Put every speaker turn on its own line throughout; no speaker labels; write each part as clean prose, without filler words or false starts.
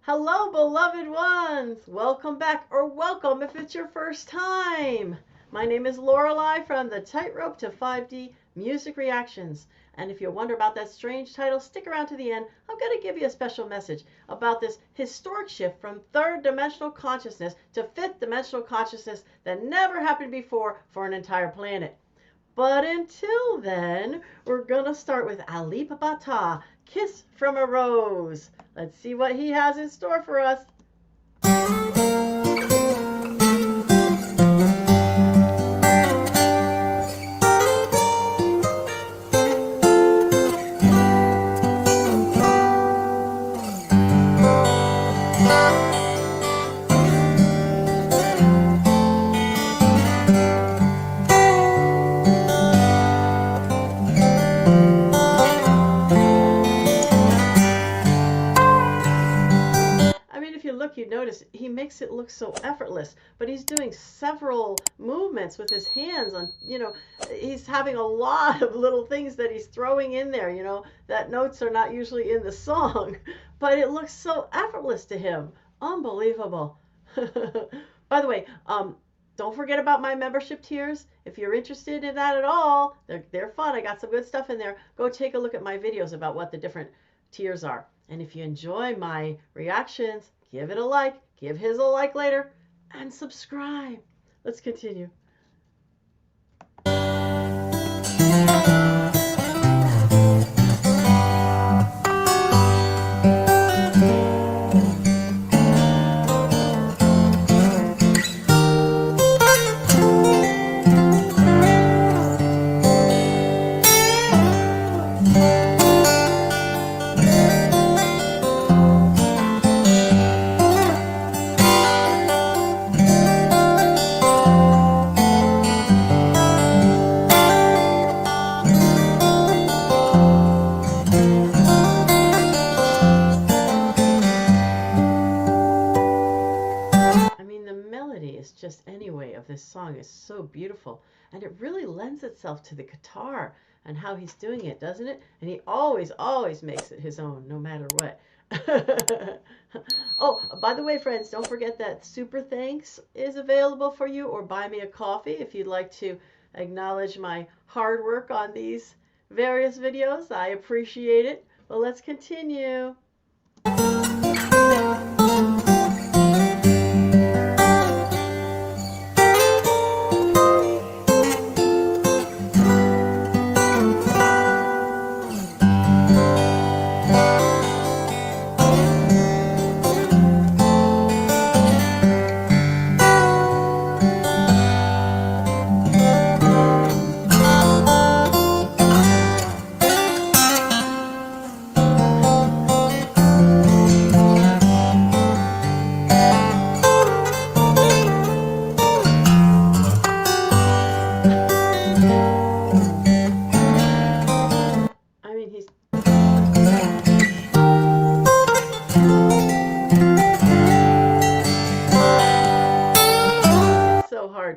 Hello, beloved ones! Welcome back, or welcome if it's your first time. My name is Lorelei from the Tightrope to 5D Music Reactions. And if you wonder about that strange title, stick around to the end. I'm going to give you a special message about this historic shift from third dimensional consciousness to fifth dimensional consciousness that never happened before for an entire planet. But until then, we're going to start with Alip, Kiss from a Rose. Let's see what he has in store for us. You notice he makes it look so effortless, but he's doing several movements with his hands on, he's having a lot of little things that he's throwing in there, that notes are not usually in the song, but it looks so effortless to him. Unbelievable. By the way, don't forget about my membership tiers. If you're interested in that at all, they're fun. I got some good stuff in there. Go take a look at my videos about what the different tiers are. And if you enjoy my reactions, give it a like, give his a like later, and subscribe. Let's continue. Just anyway of this song is so beautiful, and it really lends itself to the guitar and how he's doing it, doesn't it? And he always makes it his own, no matter what. Oh, by the way, friends, don't forget that Super Thanks is available for you, or Buy Me a Coffee if you'd like to acknowledge my hard work on these various videos. I appreciate it. Well, let's continue.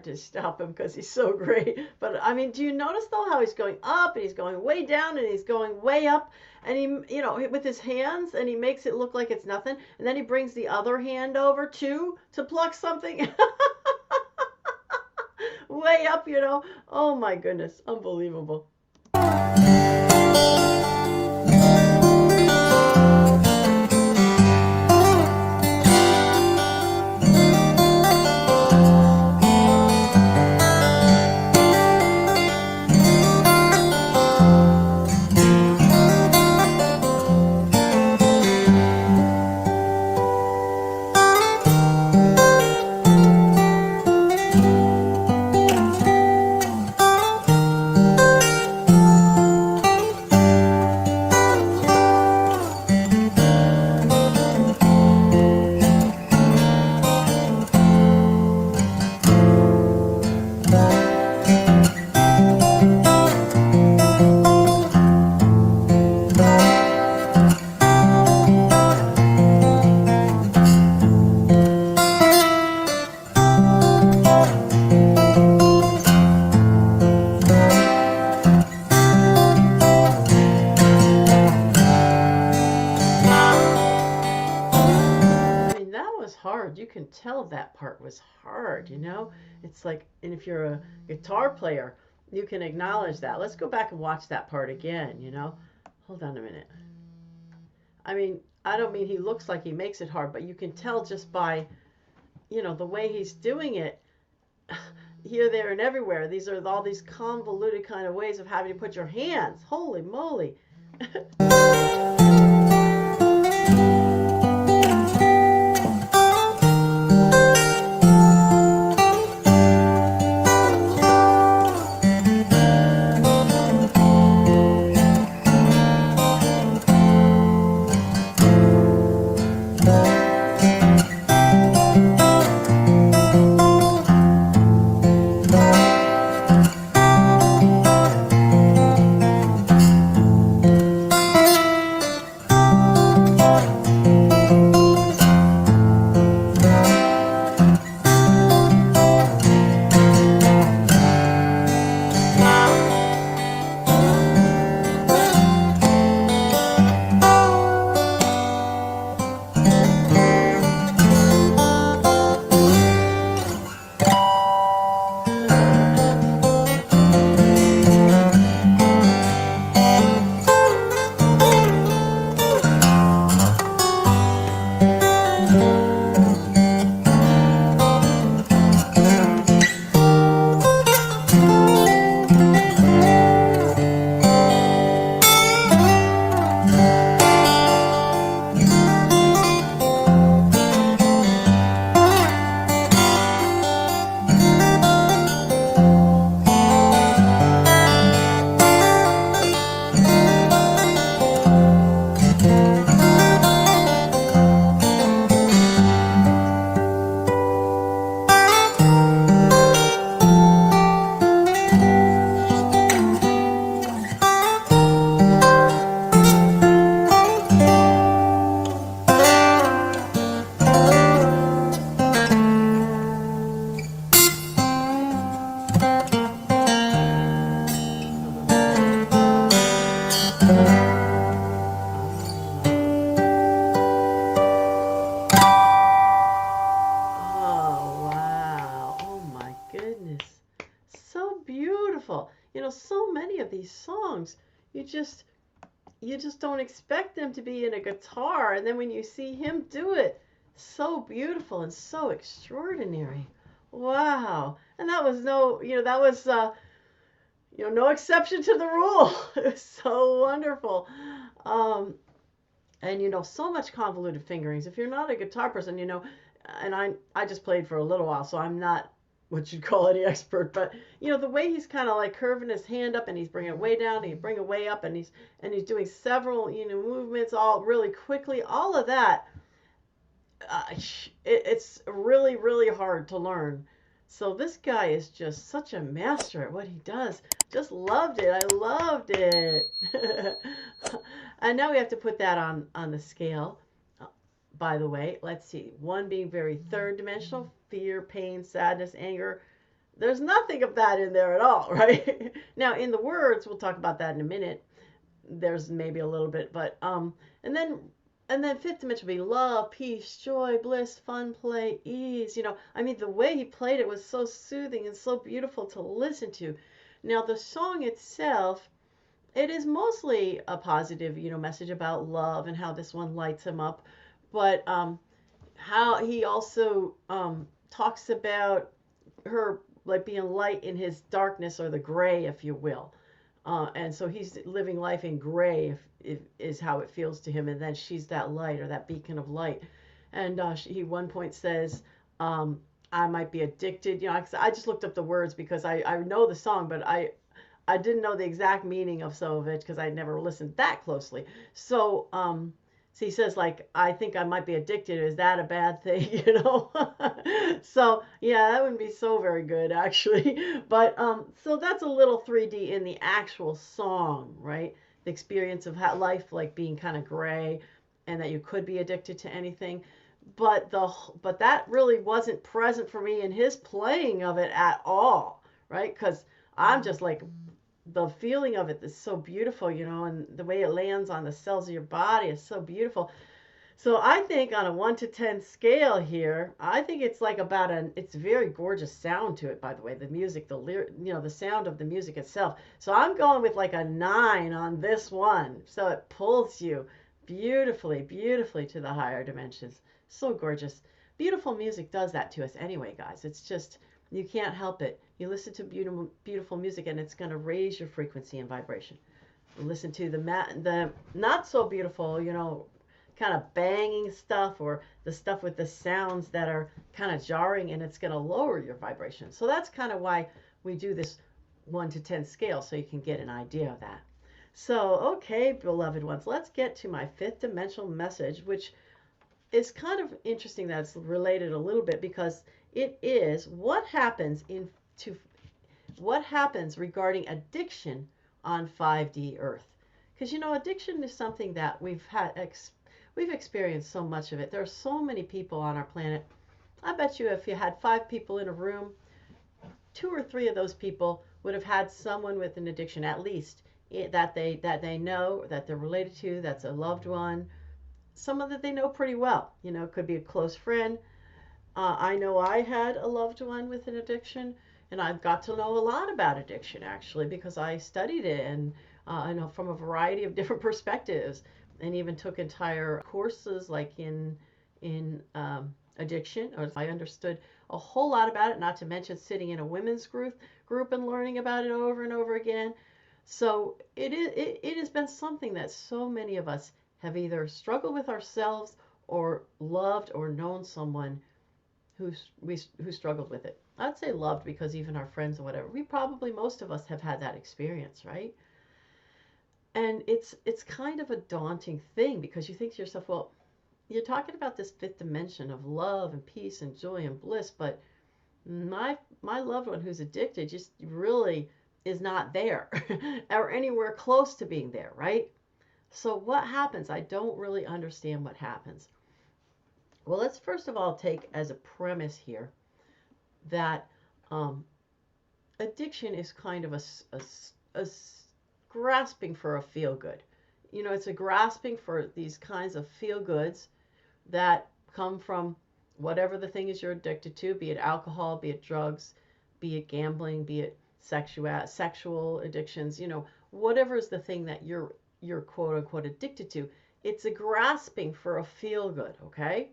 To stop him because he's so great. But I mean, do you notice though how he's going up and he's going way down and he's going way up, and he, with his hands, and he makes it look like it's nothing, and then he brings the other hand over too to pluck something way up, Oh my goodness, unbelievable. can tell that part was hard, you know? It's like, and if you're a guitar player, you can acknowledge that. Let's go back and watch that part again, you know? Hold on a minute. I mean, I don't mean he looks like he makes it hard, but you can tell just by, you know, the way he's doing it here, there, and everywhere. These are all these convoluted kind of ways of having to put your hands. Holy moly. Oh, wow. Oh, my goodness. So beautiful. You know, so many of these songs, you just you just don't expect them to be in a guitar, and then when you see him do it, so beautiful and so extraordinary. Wow. And that was no, you know, that was no exception to the rule. It was so wonderful. Um, and so much convoluted fingerings. If you're not a guitar person, and I just played for a little while, so I'm not what you'd call any expert, but the way he's kind of like curving his hand up and he's bringing it way down and he bring it way up and he's doing several movements all really quickly, all of that, it's really really hard to learn. So this guy is just such a master at what he does. Just loved it. I loved it. And now we have to put that on the scale. By the way, let's see. One being very third dimensional, fear, pain, sadness, anger. There's nothing of that in there at all, right? Now in the words, we'll talk about that in a minute. There's maybe a little bit, but and then fifth dimension will be love, peace, joy, bliss, fun, play, ease. I mean, the way he played it was so soothing and so beautiful to listen to. Now the song itself, it is mostly a positive, message about love and how this one lights him up. But how he also talks about her like being light in his darkness, or the gray, if you will. And so he's living life in gray, if is how it feels to him. And then she's that light, or that beacon of light. And he one point says, I might be addicted. I just looked up the words because I know the song, but I didn't know the exact meaning of some of it because I'd never listened that closely. So he says, like, I think I might be addicted. Is that a bad thing? So yeah, that wouldn't be so very good actually. But so that's a little 3D in the actual song, right? The experience of how life like being kind of gray, and that you could be addicted to anything. But that really wasn't present for me in his playing of it at all, right? Because I'm just like, the feeling of it is so beautiful, and the way it lands on the cells of your body is so beautiful. So I think on a 1 to 10 scale here, I think it's like about it's very gorgeous sound to it, by the way, the music, the lyric, the sound of the music itself. So I'm going with like a 9 on this one. So it pulls you beautifully, beautifully to the higher dimensions. So gorgeous. Beautiful music does that to us anyway, guys. It's just, you can't help it. You listen to beautiful, beautiful music and it's going to raise your frequency and vibration. Listen to the not so beautiful, kind of banging stuff, or the stuff with the sounds that are kind of jarring, and it's going to lower your vibration. So that's kind of why we do this 1 to 10 scale, so you can get an idea of that. So, okay, beloved ones, let's get to my fifth dimensional message, which is kind of interesting that it's related a little bit, because it is what happens regarding addiction on 5D Earth. Because addiction is something that we've experienced so much of it. There are so many people on our planet. I bet you if you had 5 people in a room, 2 or 3 of those people would have had someone with an addiction, at least that they know, that they're related to, that's a loved one, someone that they know pretty well. It could be a close friend. I know I had a loved one with an addiction, and I've got to know a lot about addiction, actually, because I studied it, and I know from a variety of different perspectives, and even took entire courses like in addiction. Or I understood a whole lot about it, not to mention sitting in a women's group and learning about it over and over again. So it has been something that so many of us have either struggled with ourselves or loved or known someone who struggled with it. I'd say loved, because even our friends or whatever, most of us have had that experience, right? And it's kind of a daunting thing, because you think to yourself, well, you're talking about this fifth dimension of love and peace and joy and bliss, but my loved one who's addicted just really is not there or anywhere close to being there, right? So what happens? I don't really understand what happens. Well, let's first of all take as a premise here that addiction is kind of a grasping for a feel good. It's a grasping for these kinds of feel goods that come from whatever the thing is you're addicted to, be it alcohol, be it drugs, be it gambling, be it sexual addictions, whatever is the thing that you're quote unquote addicted to. It's a grasping for a feel good, okay?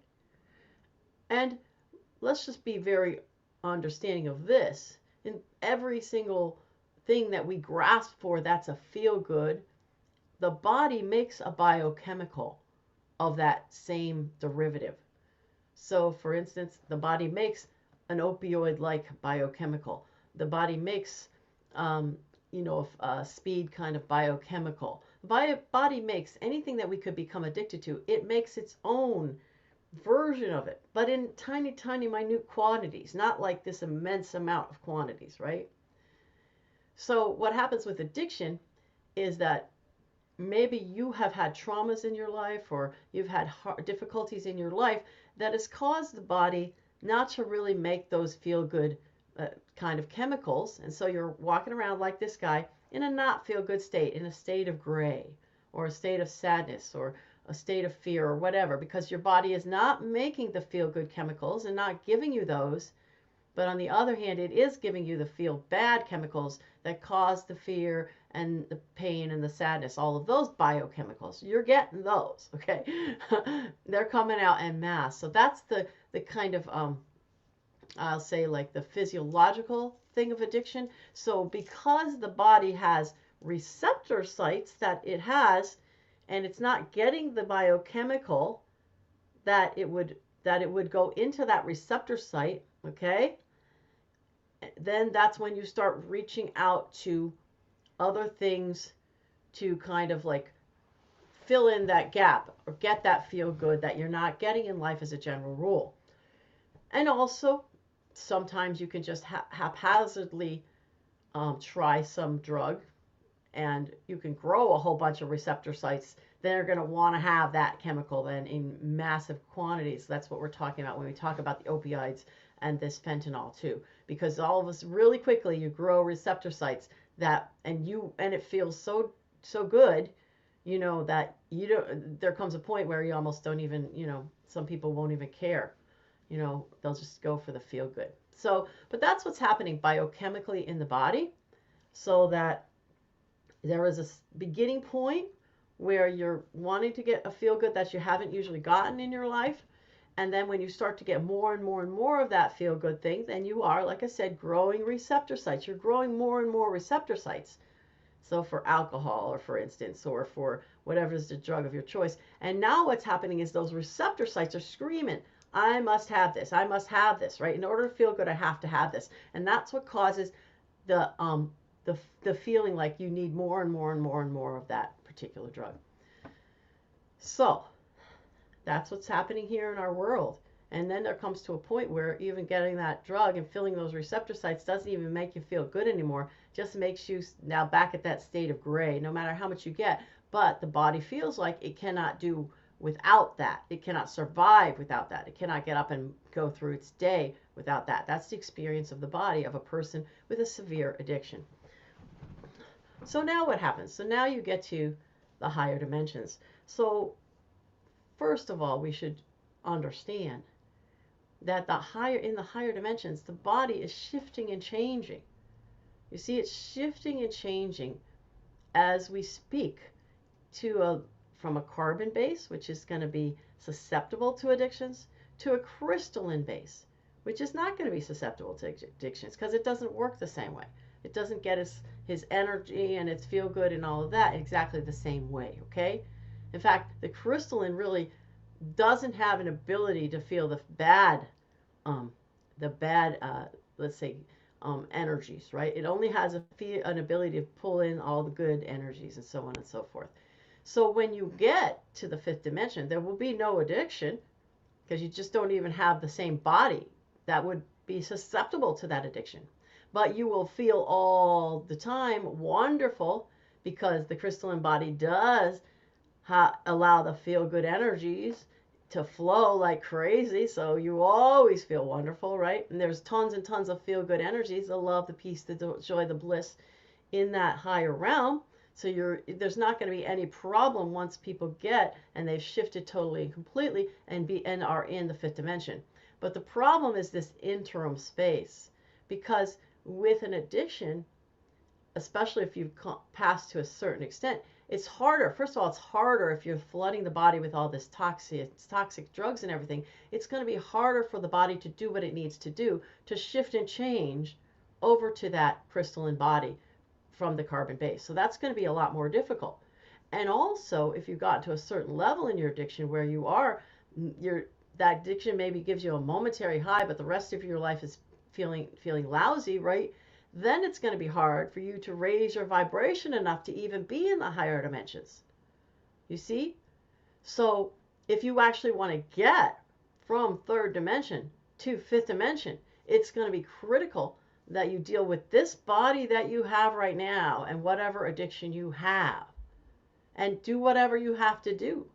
And let's just be very understanding of this. In every single thing that we grasp for that's a feel good, the body makes a biochemical of that same derivative. So, for instance, the body makes an opioid-like biochemical. The body makes, a speed kind of biochemical. The body makes anything that we could become addicted to. It makes its own version of it, but in tiny, tiny, minute quantities, not like this immense amount of quantities, right? So what happens with addiction is that maybe you have had traumas in your life, or you've had difficulties in your life that has caused the body not to really make those feel-good kind of chemicals. And so you're walking around like this guy in a not feel-good state, in a state of gray, or a state of sadness, or a state of fear, or whatever, because your body is not making the feel-good chemicals and not giving you those. But on the other hand, it is giving you the feel-bad chemicals that cause the fear and the pain and the sadness, all of those biochemicals. You're getting those, okay? They're coming out en masse. So that's the kind of, I'll say, like the physiological thing of addiction. So because the body has receptor sites that it has, and it's not getting the biochemical that it would go into that receptor site, okay? Then that's when you start reaching out to other things to kind of like fill in that gap, or get that feel good that you're not getting in life as a general rule. And also, sometimes you can just haphazardly try some drug, and you can grow a whole bunch of receptor sites. They're going to want to have that chemical then in massive quantities. That's what we're talking about when we talk about the opioids and this fentanyl too, because all of us really quickly you grow receptor sites that, and it feels so good, you know, that you don't, there comes a point where you almost don't even, you know, some people won't even care. You know, they'll just go for the feel good. So, but that's what's happening biochemically in the body, so that there is a beginning point where you're wanting to get a feel good that you haven't usually gotten in your life. And then when you start to get more and more and more of that feel good thing, then you are, like I said, growing receptor sites. You're growing more and more receptor sites. So for alcohol, or for instance, or for whatever is the drug of your choice. And now what's happening is those receptor sites are screaming, I must have this. I must have this, right? In order to feel good, I have to have this. And that's what causes the the feeling like you need more and more and more and more of that particular drug. So that's what's happening here in our world. And then there comes to a point where even getting that drug and filling those receptor sites doesn't even make you feel good anymore. Just makes you now back at that state of gray, no matter how much you get. But the body feels like it cannot do without that. It cannot survive without that. It cannot get up and go through its day without that. That's the experience of the body of a person with a severe addiction. So now what happens? So now you get to the higher dimensions. So first of all, we should understand that in the higher dimensions, the body is shifting and changing. You see, it's shifting and changing as we speak from a carbon base, which is going to be susceptible to addictions, to a crystalline base, which is not going to be susceptible to addictions because it doesn't work the same way. It doesn't get his energy and its feel good and all of that exactly the same way, okay? In fact, the crystalline really doesn't have an ability to feel the bad, let's say, energies, right? It only has an ability to pull in all the good energies and so on and so forth. So when you get to the fifth dimension, there will be no addiction because you just don't even have the same body that would be susceptible to that addiction. But you will feel all the time wonderful because the crystalline body does allow the feel-good energies to flow like crazy. So you always feel wonderful, right? And there's tons and tons of feel-good energies, the love, the peace, the joy, the bliss in that higher realm. So there's not going to be any problem once people get and they've shifted totally and completely and are in the fifth dimension. But the problem is this interim space, because with an addiction, especially if you've passed to a certain extent, it's harder. First of all, it's harder if you're flooding the body with all this toxic drugs and everything. It's going to be harder for the body to do what it needs to do to shift and change over to that crystalline body from the carbon base. So that's going to be a lot more difficult. And also, if you've gotten to a certain level in your addiction where that addiction maybe gives you a momentary high, but the rest of your life is feeling lousy, right? Then it's going to be hard for you to raise your vibration enough to even be in the higher dimensions. You see? So if you actually want to get from third dimension to fifth dimension, it's going to be critical that you deal with this body that you have right now and whatever addiction you have, and do whatever you have to do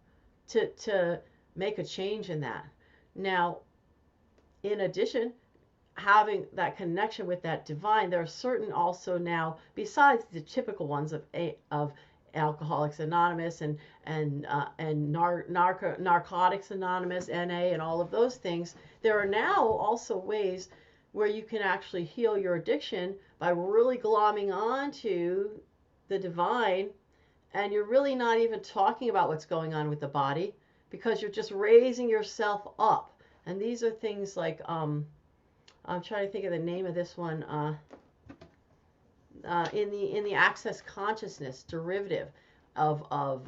to make a change in that. Now, in addition, having that connection with that divine, there are certain also now, besides the typical ones of Alcoholics Anonymous and Narcotics Anonymous, NA, and all of those things, there are now also ways where you can actually heal your addiction by really glomming onto the divine, and you're really not even talking about what's going on with the body because you're just raising yourself up. And these are things like I'm trying to think of the name of this one. In the access consciousness derivative of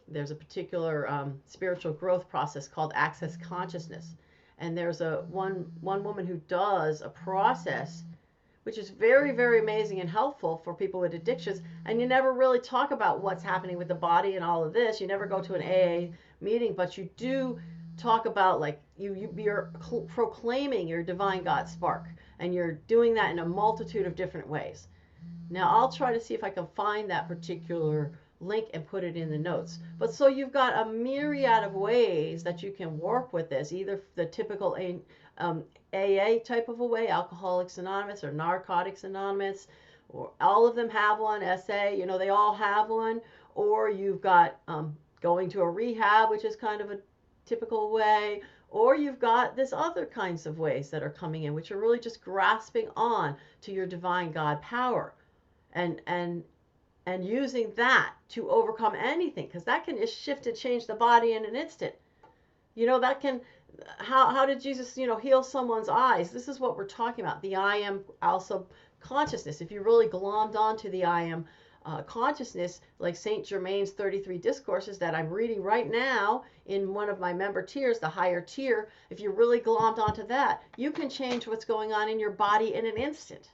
there's a particular spiritual growth process called access consciousness, and there's one woman who does a process which is very, very amazing and helpful for people with addictions. And you never really talk about what's happening with the body and all of this. You never go to an AA meeting, but you do talk about, like, you're proclaiming your divine God spark, and you're doing that in a multitude of different ways. Now I'll try to see if I can find that particular link and put it in the notes. But so you've got a myriad of ways that you can work with this, either the typical AA type of a way, Alcoholics Anonymous or Narcotics Anonymous, or all of them have one, SA, they all have one, or you've got going to a rehab, which is kind of a typical way, or you've got this other kinds of ways that are coming in, which are really just grasping on to your divine God power and using that to overcome anything, because that can just shift and change the body in an instant. That can, how did Jesus, heal someone's eyes? This is what we're talking about. The I am also consciousness. If you really glommed onto the I am consciousness, like Saint Germain's 33 discourses that I'm reading right now in one of my member tiers, the higher tier, if you really glommed onto that, you can change what's going on in your body in an instant.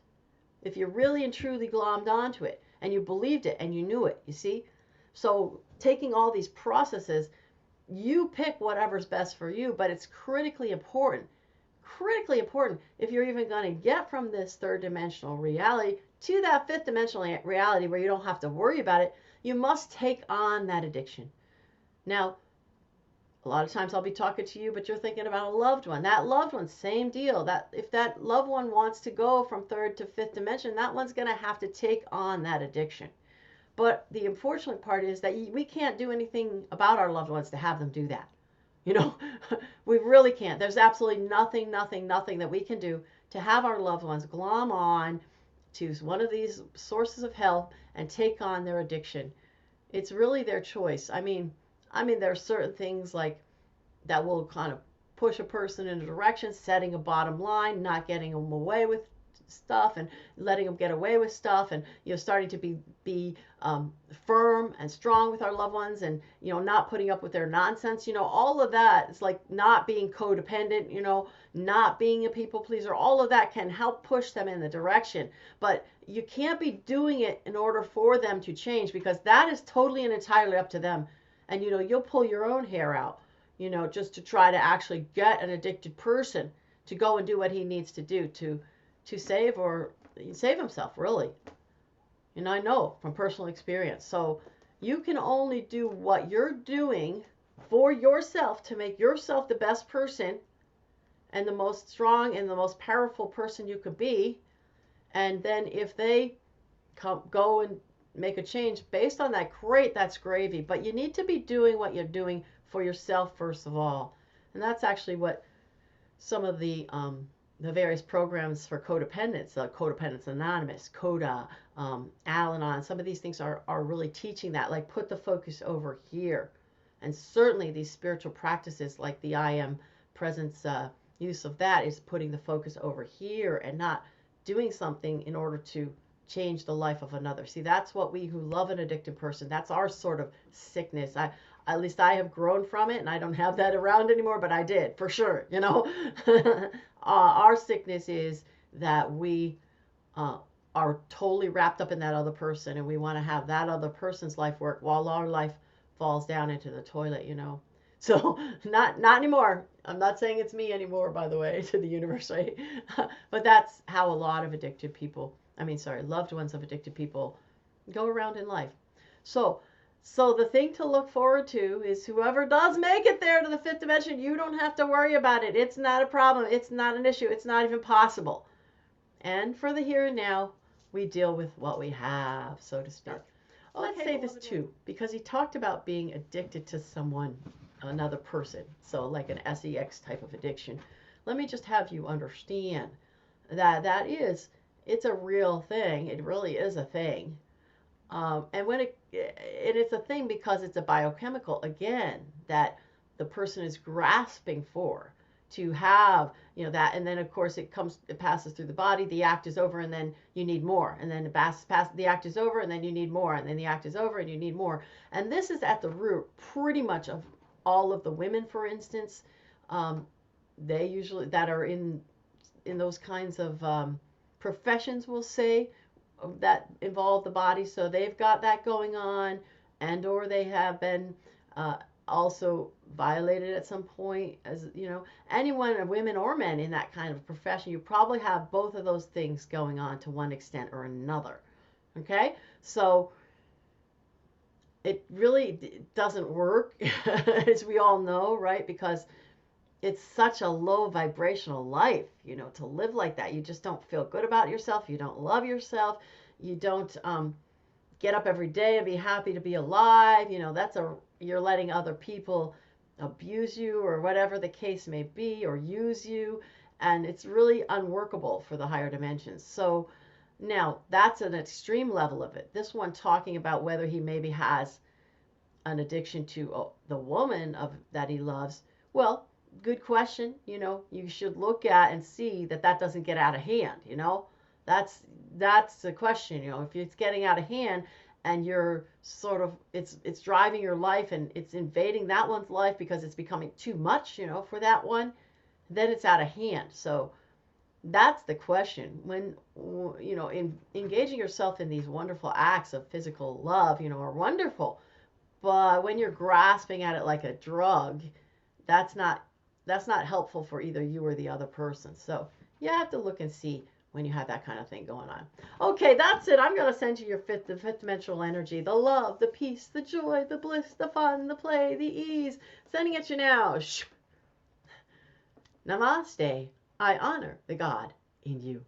If you really and truly glommed onto it and you believed it and you knew it, you see? So taking all these processes, you pick whatever's best for you, but it's critically important if you're even going to get from this third dimensional reality to that fifth dimensional reality where you don't have to worry about it. You must take on that addiction. Now, a lot of times I'll be talking to you, but you're thinking about a loved one. That loved one, same deal. That if that loved one wants to go from third to fifth dimension, that one's going to have to take on that addiction. But the unfortunate part is that we can't do anything about our loved ones to have them do that. We really can't. There's absolutely nothing that we can do to have our loved ones glom on to one of these sources of help and take on their addiction. It's really their choice. I mean, there are certain things like that will kind of push a person in a direction, setting a bottom line, not getting them away with stuff and letting them get away with stuff, and starting to be firm and strong with our loved ones, and not putting up with their nonsense. All of that is like not being codependent, not being a people pleaser. All of that can help push them in the direction, but you can't be doing it in order for them to change, because that is totally and entirely up to them. And you'll pull your own hair out, just to try to actually get an addicted person to go and do what he needs to do to save himself, really. And I know from personal experience. So you can only do what you're doing for yourself to make yourself the best person and the most strong and the most powerful person you could be. And then if they go and make a change based on that, great, that's gravy. But you need to be doing what you're doing for yourself first of all. And that's actually what some of the various programs for codependence, Codependence Anonymous, CODA, Al-Anon, some of these things are really teaching that, like put the focus over here. And certainly these spiritual practices like the I am presence use of that is putting the focus over here and not doing something in order to change the life of another. See, that's what we who love an addicted person, that's our sort of sickness. At least I have grown from it, and I don't have that around anymore, but I did, for sure, Our sickness is that we are totally wrapped up in that other person, and we want to have that other person's life work while our life falls down into the toilet, So, not anymore. I'm not saying it's me anymore, by the way, to the universe, right? But that's how a lot of loved ones of addicted people go around in life. So the thing to look forward to is whoever does make it there to the fifth dimension, you don't have to worry about it. It's not a problem. It's not an issue. It's not even possible. And for the here and now, we deal with what we have, so to speak. Let's say this too, because he talked about being addicted to someone, another person. So like an SEX type of addiction. Let me just have you understand that it's a real thing. It really is a thing. And it's a thing because it's a biochemical, again, that the person is grasping for, to have, that, and then of course it passes through the body, the act is over, and then you need more, and then the act is over, and then you need more, and then the act is over, and you need more. And this is at the root pretty much of all of the women, for instance. They usually, that are in those kinds of professions, we'll say, that involve the body, so they've got that going on, and or they have been also violated at some point, as anyone, women or men in that kind of profession, you probably have both of those things going on to one extent or another. Okay, so it really doesn't work, as we all know, right? Because it's such a low vibrational life, to live like that. You just don't feel good about yourself. You don't love yourself. you don't get up every day and be happy to be alive. You're letting other people abuse you or whatever the case may be, or use you, and it's really unworkable for the higher dimensions. So now that's an extreme level of it. This one talking about whether he maybe has an addiction to the woman that he loves. Well, good question. You should look at and see that doesn't get out of hand. That's the question. If it's getting out of hand and you're sort of it's driving your life and it's invading that one's life because it's becoming too much, for that one, then it's out of hand. So that's the question. When engaging yourself in these wonderful acts of physical love, are wonderful. But when you're grasping at it like a drug, that's not helpful for either you or the other person. So you have to look and see when you have that kind of thing going on. Okay, that's it. I'm going to send you the fifth dimensional energy, the love, the peace, the joy, the bliss, the fun, the play, the ease. Sending it you now. Namaste. I honor the God in you.